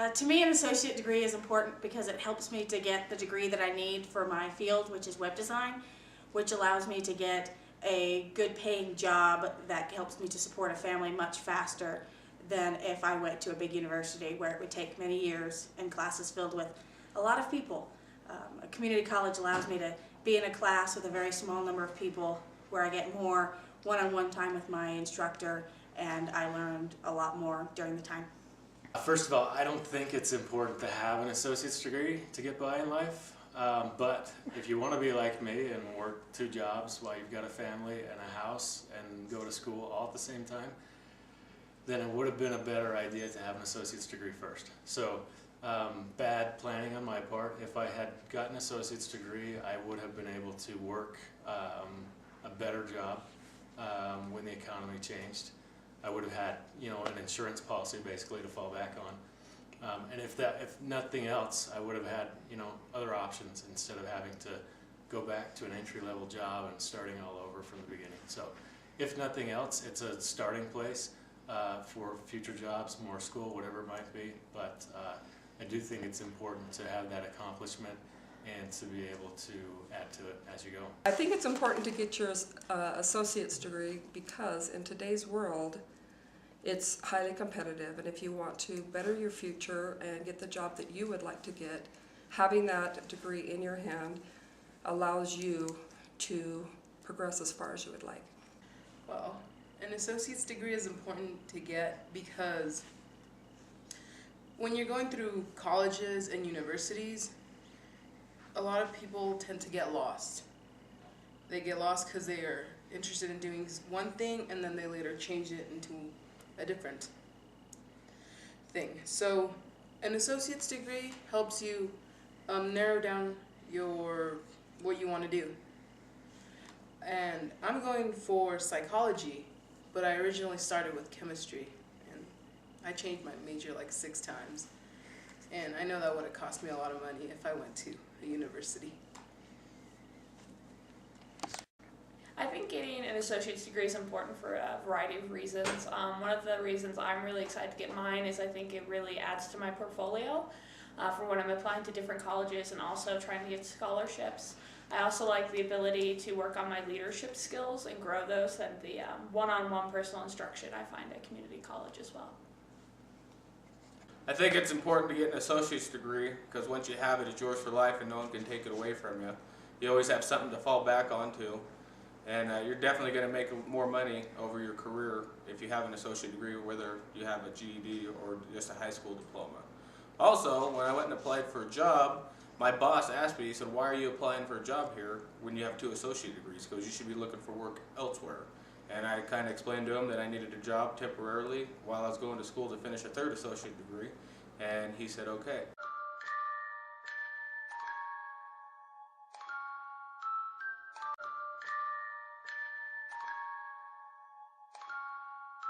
To me, an associate degree is important because it helps me to get the degree that I need for my field, which is web design, which allows me to get a good paying job that helps me to support a family much faster than if I went to a big university where it would take many years and classes filled with a lot of people. A community college allows me to be in a class with a very small number of people where I get more one-on-one time with my instructor, and I learned a lot more during the time. First of all, I don't think it's important to have an associate's degree to get by in life, but if you want to be like me and work 2 jobs while you've got a family and a house and go to school all at the same time, then it would have been a better idea to have an associate's degree first. So bad planning on my part. If I had gotten an associate's degree, I would have been able to work a better job when the economy changed. I would have had, an insurance policy basically to fall back on. And if nothing else, I would have had, other options instead of having to go back to an entry-level job and starting all over from the beginning. So if nothing else, it's a starting place for future jobs, more school, whatever it might be. But I do think it's important to have that accomplishment and to be able to add to it as you go. I think it's important to get your associate's degree because in today's world it's highly competitive, and if you want to better your future and get the job that you would like to get, having that degree in your hand allows you to progress as far as you would like. Well, an associate's degree is important to get because when you're going through colleges and universities, a lot of people tend to get lost. They get lost because they are interested in doing one thing and then they later change it into a different thing. So an associate's degree helps you narrow down what you want to do. And I'm going for psychology, but I originally started with chemistry and I changed my major like 6 times. And I know that would have cost me a lot of money if I went to a university. I think getting an associate's degree is important for a variety of reasons. One of the reasons I'm really excited to get mine is I think it really adds to my portfolio for when I'm applying to different colleges and also trying to get scholarships. I also like the ability to work on my leadership skills and grow those, and the one-on-one personal instruction I find at community college as well. I think it's important to get an associate's degree because once you have it, it's yours for life and no one can take it away from you. You always have something to fall back onto, and you're definitely going to make more money over your career if you have an associate degree, whether you have a GED or just a high school diploma. Also, when I went and applied for a job, my boss asked me, he said, "Why are you applying for a job here when you have 2 associate degrees? Because you should be looking for work elsewhere." And I kind of explained to him that I needed a job temporarily while I was going to school to finish a 3rd associate degree, and he said okay.